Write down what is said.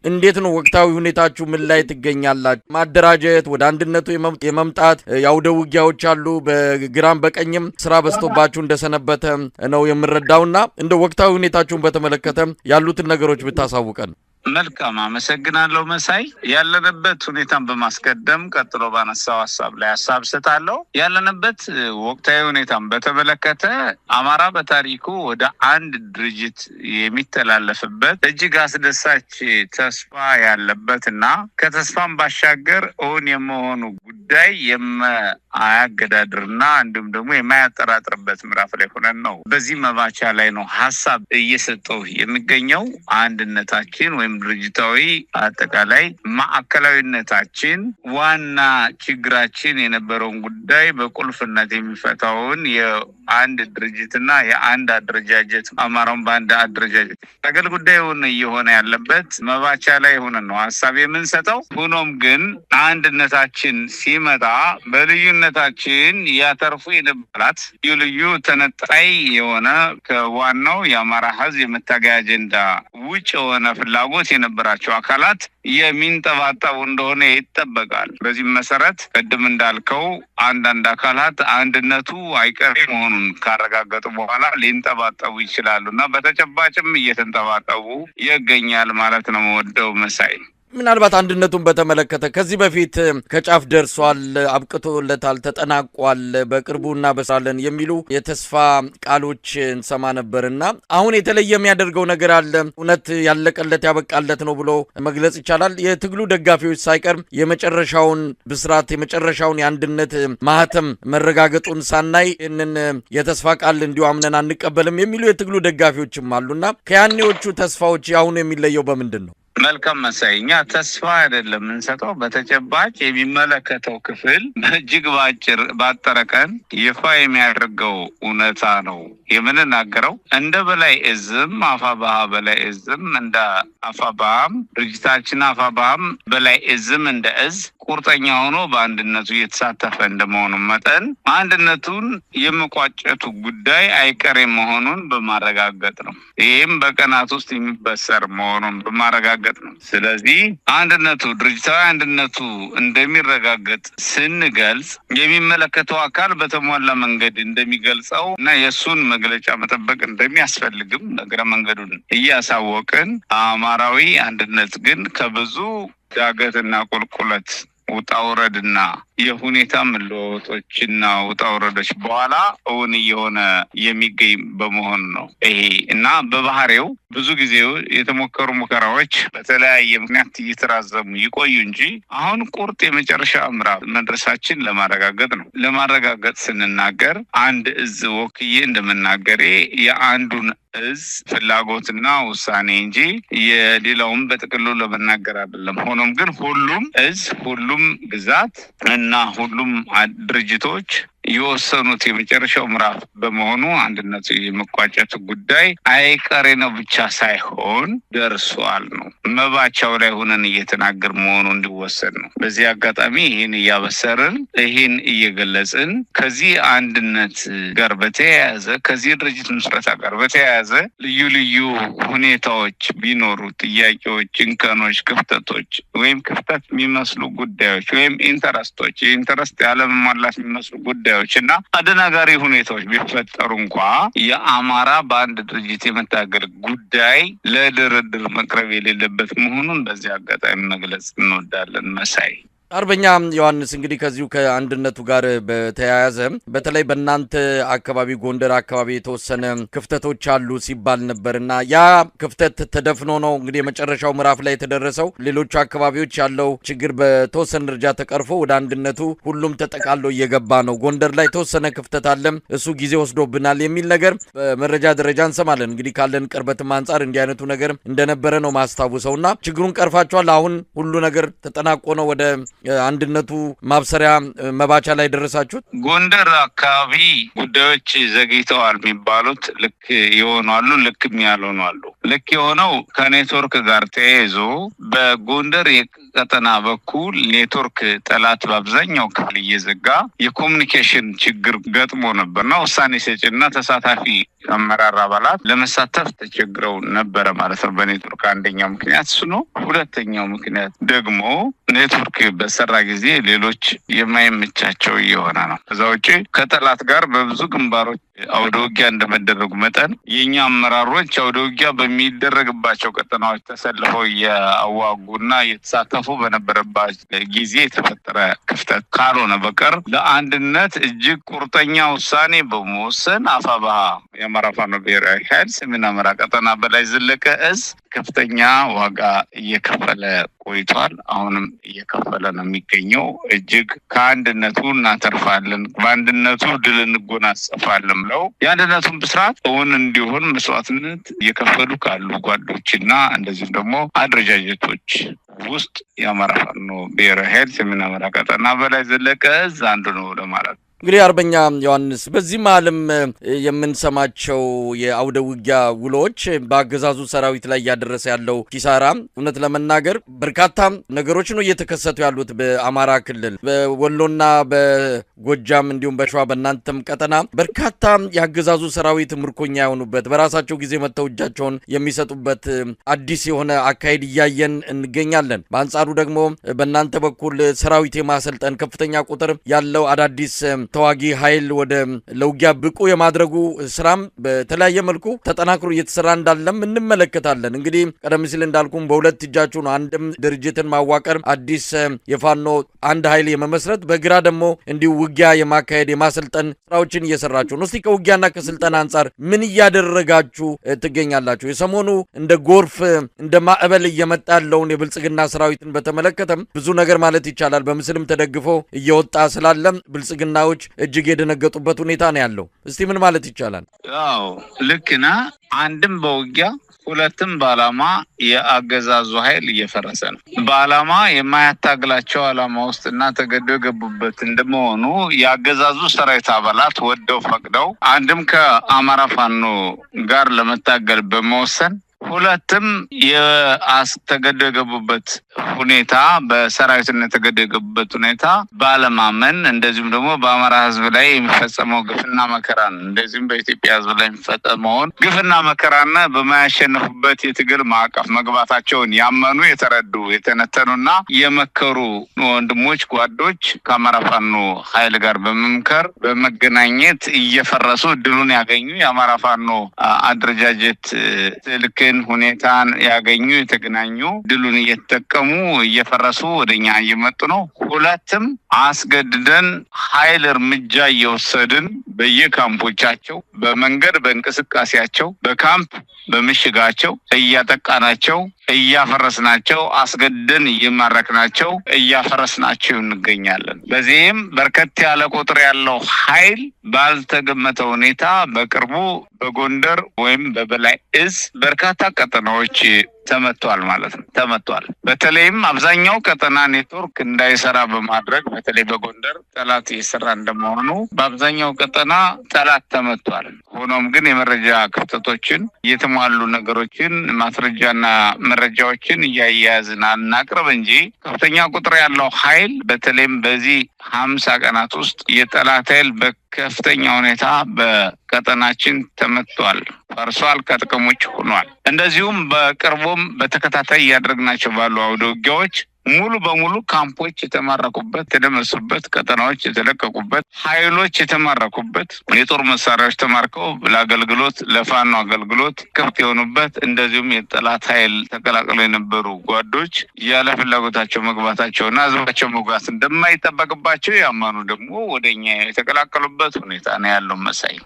እንዴት ነው ወቅታዊ ሁኔታችሁ? ምን ላይ ትገኛላችሁ? ማደራጀት ወደ አንድነቱ የመምጣት ያውደ ውጊያዎች አሉ። በግራም በቀኝም ስራ በዝቶባችሁ እንደሰነበተ ነው የምንረዳውና እንደ ወቅታዊ ሁኔታችሁን በተመለከተ ያሉትን ነገሮች ብታሳውቀን። መልካም አመሰግናለሁ መሳይ። ያለንበት ሁኔታን በማስቀደም ቀጥሎ ባነሳው ሐሳብ ላይ ሐሳብ ሰጣለሁ። ያለንበት ወቅታዊ ሁኔታን በተመለከተ አማራ በታሪኩ ወደ አንድ ድርጅት የሚተላለፍበት እጅግ አስደሳች ተስፋ ያለበትና ከተስፋም ባሻገር እውን የመሆኑ ጉዳይ የማያገዳድርና እንዲሁም ደግሞ የማያጠራጥርበት ምዕራፍ ላይ ሆነን ነው። በዚህ መባቻ ላይ ነው ሐሳብ እየሰጠው የሚገኘው። አንድነታችን ወይም ድርጅታዊ አጠቃላይ ማዕከላዊነታችን ዋና ችግራችን የነበረውን ጉዳይ በቁልፍነት የሚፈታውን የአንድ ድርጅትና የአንድ አደረጃጀት አማራውን በአንድ አደረጃጀት ታገል ጉዳዩን እየሆነ ያለበት መባቻ ላይ ሆነን ነው ሐሳብ የምንሰጠው። ሆኖም ግን አንድነታችን ሲመጣ በልዩነታችን ያተርፉ የነበራት ልዩ ተነጣይ የሆነ ከዋናው የአማራ ሕዝብ የመታገያ አጀንዳ ውጭ የሆነ ፍላጎት የነበራቸው አካላት የሚንጠባጠቡ እንደሆነ ይጠበቃል። በዚህ መሰረት ቅድም እንዳልከው አንዳንድ አካላት አንድነቱ አይቀሬ መሆኑን ካረጋገጡ በኋላ ሊንጠባጠቡ ይችላሉና በተጨባጭም እየተንጠባጠቡ ይገኛል ማለት ነው። ወደው መሳይ ምናልባት አንድነቱን በተመለከተ ከዚህ በፊት ከጫፍ ደርሷል፣ አብቅቶለታል፣ ተጠናቋል፣ በቅርቡ እናበስራለን የሚሉ የተስፋ ቃሎች እንሰማ ነበርና አሁን የተለየ የሚያደርገው ነገር አለ? እውነት ያለቀለት ያበቃለት ነው ብሎ መግለጽ ይቻላል? የትግሉ ደጋፊዎች ሳይቀር የመጨረሻውን ብስራት የመጨረሻውን የአንድነት ማህተም መረጋገጡን ሳናይ ይህንን የተስፋ ቃል እንዲሁ አምነን አንቀበልም የሚሉ የትግሉ ደጋፊዎችም አሉና ከያኔዎቹ ተስፋዎች አሁኑ የሚለየው በምንድን ነው? መልካም መሳይ፣ እኛ ተስፋ አይደለም እንሰጠው፣ በተጨባጭ የሚመለከተው ክፍል በእጅግ ባጠረ ቀን ይፋ የሚያደርገው እውነታ ነው የምንናገረው። እንደ በላይ እዝም አፋባሃ በላይ እዝም እንደ አፋባሃም ድርጅታችን አፋባሃም በላይ እዝም እንደ እዝ ቁርጠኛ ሆኖ በአንድነቱ እየተሳተፈ እንደመሆኑ መጠን አንድነቱን የመቋጨቱ ጉዳይ አይቀሬ መሆኑን በማረጋገጥ ነው። ይህም በቀናት ውስጥ የሚበሰር መሆኑን በማረጋገጥ ነው። ስለዚህ አንድነቱ ድርጅታዊ አንድነቱ እንደሚረጋገጥ ስንገልጽ የሚመለከተው አካል በተሟላ መንገድ እንደሚገልጸው እና የእሱን መግለጫ መጠበቅ እንደሚያስፈልግም እግረ መንገዱን እያሳወቅን አማራዊ አንድነት ግን ከብዙ ዳገትና ቁልቁለት ውጣ ውረድና የሁኔታ መለወጦችና ውጣ ውረዶች በኋላ እውን እየሆነ የሚገኝ በመሆኑ ነው። ይሄ እና በባህሪው ብዙ ጊዜ የተሞከሩ ሙከራዎች በተለያየ ምክንያት እየተራዘሙ ይቆዩ እንጂ አሁን ቁርጥ የመጨረሻ ምዕራፍ መድረሳችን ለማረጋገጥ ነው። ለማረጋገጥ ስንናገር አንድ እዝ ወክዬ እንደምናገሬ የአንዱን እዝ ፍላጎትና ውሳኔ እንጂ የሌላውን በጥቅሉ ለመናገር አይደለም። ሆኖም ግን ሁሉም እዝ ሁሉም ግዛት እና ሁሉም ድርጅቶች የወሰኑት የመጨረሻው ምዕራፍ በመሆኑ አንድነቱ የመቋጨቱ ጉዳይ አይቀሬ ነው ብቻ ሳይሆን ደርሷል ነው። መባቻው ላይ ሆነን እየተናገር መሆኑ እንዲወሰድ ነው። በዚህ አጋጣሚ ይህን እያበሰርን ይህን እየገለጽን ከዚህ አንድነት ጋር በተያያዘ ከዚህ ድርጅት ምስረታ ጋር በተያያዘ ልዩ ልዩ ሁኔታዎች ቢኖሩ ጥያቄዎች፣ እንከኖች፣ ክፍተቶች ወይም ክፍተት የሚመስሉ ጉዳዮች ወይም ኢንተረስቶች የኢንተረስት ያለመሟላት የሚመስሉ ጉዳዮች እና አደናጋሪ ሁኔታዎች ቢፈጠሩ እንኳ የአማራ በአንድ ድርጅት የመታገል ጉዳይ ለድርድር መቅረብ የሌለበት መሆኑን በዚህ አጋጣሚ መግለጽ እንወዳለን። መሳይ አርበኛ ዮሐንስ እንግዲህ ከዚሁ ከአንድነቱ ጋር በተያያዘ በተለይ በእናንተ አካባቢ ጎንደር አካባቢ የተወሰነ ክፍተቶች አሉ ሲባል ነበርና ያ ክፍተት ተደፍኖ ነው እንግዲህ የመጨረሻው ምዕራፍ ላይ የተደረሰው። ሌሎች አካባቢዎች ያለው ችግር በተወሰነ ደረጃ ተቀርፎ ወደ አንድነቱ ሁሉም ተጠቃሎ እየገባ ነው። ጎንደር ላይ የተወሰነ ክፍተት አለ፣ እሱ ጊዜ ወስዶብናል የሚል ነገር በመረጃ ደረጃ እንሰማለን። እንግዲህ ካለን ቅርበትም አንጻር እንዲህ አይነቱ ነገር እንደነበረ ነው ማስታውሰውና ችግሩን ቀርፋቸዋል። አሁን ሁሉ ነገር ተጠናቆ ነው ወደ አንድነቱ ማብሰሪያ መባቻ ላይ ደረሳችሁት? ጎንደር አካባቢ ጉዳዮች ዘግይተዋል የሚባሉት ልክ የሆኑ አሉ፣ ልክም ያልሆኑ አሉ። ልክ የሆነው ከኔትወርክ ጋር ተያይዞ በጎንደር ቀጠና በኩል ኔትወርክ ጠላት በአብዛኛው ክፍል እየዘጋ የኮሙኒኬሽን ችግር ገጥሞ ነበርና ውሳኔ ሰጪና ተሳታፊ አመራር አባላት ለመሳተፍ ተቸግረው ነበረ ማለት ነው በኔትወርክ። አንደኛው ምክንያት እሱ ነው። ሁለተኛው ምክንያት ደግሞ ኔትወርክ በሰራ ጊዜ ሌሎች የማይመቻቸው እየሆነ ነው። ከዛ ውጪ ከጠላት ጋር በብዙ ግንባሮች አውደ ውጊያ እንደመደረጉ መጠን የኛ አመራሮች አውደ ውጊያ በሚደረግባቸው ቀጠናዎች ተሰልፈው ያዋጉና የተሳተፉ በነበረባቸው ጊዜ የተፈጠረ ክፍተት ካልሆነ በቀር ለአንድነት እጅግ ቁርጠኛ ውሳኔ በመወሰን አፋብኃ የአማራ ፋኖ ብሔራዊ ኃይል ሰሜን አማራ ቀጠና በላይ ዘለቀ እዝ ከፍተኛ ዋጋ እየከፈለ ቆይቷል። አሁንም እየከፈለ ነው የሚገኘው። እጅግ ከአንድነቱ እናተርፋለን፣ በአንድነቱ ድል እንጎናጸፋለን ብለው የአንድነቱን ብስራት እውን እንዲሆን መስዋዕትነት እየከፈሉ ካሉ ጓዶችና እንደዚሁም ደግሞ አደረጃጀቶች ውስጥ የአማራ ፋኖ ብሔራዊ ኃይል ሰሜን አማራ ቀጠና በላይ ዘለቀ እዝ አንዱ ነው ለማለት። እንግዲህ አርበኛ ዮሐንስ በዚህ መሀልም የምንሰማቸው የአውደ ውጊያ ውሎች በአገዛዙ ሰራዊት ላይ እያደረሰ ያለው ኪሳራ እውነት ለመናገር በርካታ ነገሮች ነው እየተከሰቱ ያሉት በአማራ ክልል በወሎና በጎጃም እንዲሁም በሸዋ በእናንተም ቀጠና በርካታ የአገዛዙ ሰራዊት ምርኮኛ የሆኑበት በራሳቸው ጊዜ መተው እጃቸውን የሚሰጡበት አዲስ የሆነ አካሄድ እያየን እንገኛለን። በአንጻሩ ደግሞ በእናንተ በኩል ሰራዊት የማሰልጠን ከፍተኛ ቁጥር ያለው አዳዲስ ተዋጊ ኃይል ወደ ለውጊያ ብቁ የማድረጉ ስራም በተለያየ መልኩ ተጠናክሮ እየተሰራ እንዳለም እንመለከታለን። እንግዲህ ቀደም ሲል እንዳልኩም በሁለት እጃችሁ ነው፣ አንድም ድርጅትን ማዋቀር አዲስ የፋኖ አንድ ኃይል የመመስረት በግራ ደግሞ እንዲሁ ውጊያ የማካሄድ የማሰልጠን ስራዎችን እየሰራችሁ ነው። እስቲ ከውጊያና ከስልጠና አንጻር ምን እያደረጋችሁ ትገኛላችሁ? የሰሞኑ እንደ ጎርፍ እንደ ማዕበል እየመጣ ያለውን የብልጽግና ሰራዊትን በተመለከተም ብዙ ነገር ማለት ይቻላል በምስልም ተደግፎ እየወጣ ስላለም ብልጽግናዎች እጅግ የደነገጡበት ሁኔታ ነው ያለው። እስቲ ምን ማለት ይቻላል? አዎ ልክና አንድም በውጊያ ሁለትም በዓላማ የአገዛዙ ኃይል እየፈረሰ ነው። በዓላማ የማያታግላቸው ዓላማ ውስጥና ተገደው የገቡበት እንደመሆኑ የአገዛዙ ሰራዊት አባላት ወደው ፈቅደው አንድም ከአማራ ፋኖ ጋር ለመታገል በመወሰን ሁለትም ተገደው የገቡበት ሁኔታ በሰራዊትነት ተገደው የገቡበት ሁኔታ ባለማመን እንደዚሁም ደግሞ በአማራ ሕዝብ ላይ የሚፈጸመው ግፍና መከራን እንደዚሁም በኢትዮጵያ ሕዝብ ላይ የሚፈጸመውን ግፍና መከራና በማያሸንፉበት የትግል ማዕቀፍ መግባታቸውን ያመኑ የተረዱ የተነተኑና የመከሩ ወንድሞች ጓዶች ከአማራ ፋኖ ኃይል ጋር በመምከር በመገናኘት እየፈረሱ ድሉን ያገኙ የአማራ ፋኖ አደረጃጀት ልክ ሁኔታን ያገኙ የተገናኙ ድሉን እየተጠቀሙ እየፈረሱ ወደኛ እየመጡ ነው። ሁለትም አስገድደን ኃይል እርምጃ እየወሰድን በየካምፖቻቸው በመንገድ በእንቅስቃሴያቸው በካምፕ በምሽጋቸው እያጠቃናቸው እያፈረስናቸው አስገድደን እየማረክናቸው እያፈረስናቸው እንገኛለን። በዚህም በርከት ያለ ቁጥር ያለው ኃይል ባልተገመተ ሁኔታ በቅርቡ በጎንደር ወይም በበላይ እዝ በርካታ ቀጠናዎች ተመቷል ማለት ነው። ተመቷል። በተለይም አብዛኛው ቀጠና ኔትወርክ እንዳይሰራ በማድረግ በተለይ በጎንደር ጠላት እየሰራ እንደመሆኑ በአብዛኛው ቀጠና ጠላት ተመቷል። ሆኖም ግን የመረጃ ክፍተቶችን የተሟሉ ነገሮችን ማስረጃና መረጃዎችን እያያዝን አናቅርብ እንጂ ከፍተኛ ቁጥር ያለው ኃይል በተለይም በዚህ 50 ቀናት ውስጥ የጠላት ኃይል በከፍተኛ ሁኔታ በቀጠናችን ተመቷል፣ ፈርሷል፣ ከጥቅም ውጭ ሆኗል። እንደዚሁም በቅርቡም በተከታታይ እያደረግናቸው ባሉ አውደ ውጊያዎች ሙሉ በሙሉ ካምፖች የተማረኩበት የተደመሱበት ቀጠናዎች የተለቀቁበት ኃይሎች የተማረኩበት የጦር መሳሪያዎች ተማርከው ለአገልግሎት ለፋኖ አገልግሎት ክፍት የሆኑበት እንደዚሁም የጠላት ኃይል ተቀላቅለው የነበሩ ጓዶች ያለ ፍላጎታቸው መግባታቸውና ህዝባቸው መግባት እንደማይጠበቅባቸው ያመኑ ደግሞ ወደኛ የተቀላቀሉበት ሁኔታ ነው ያለው መሳይ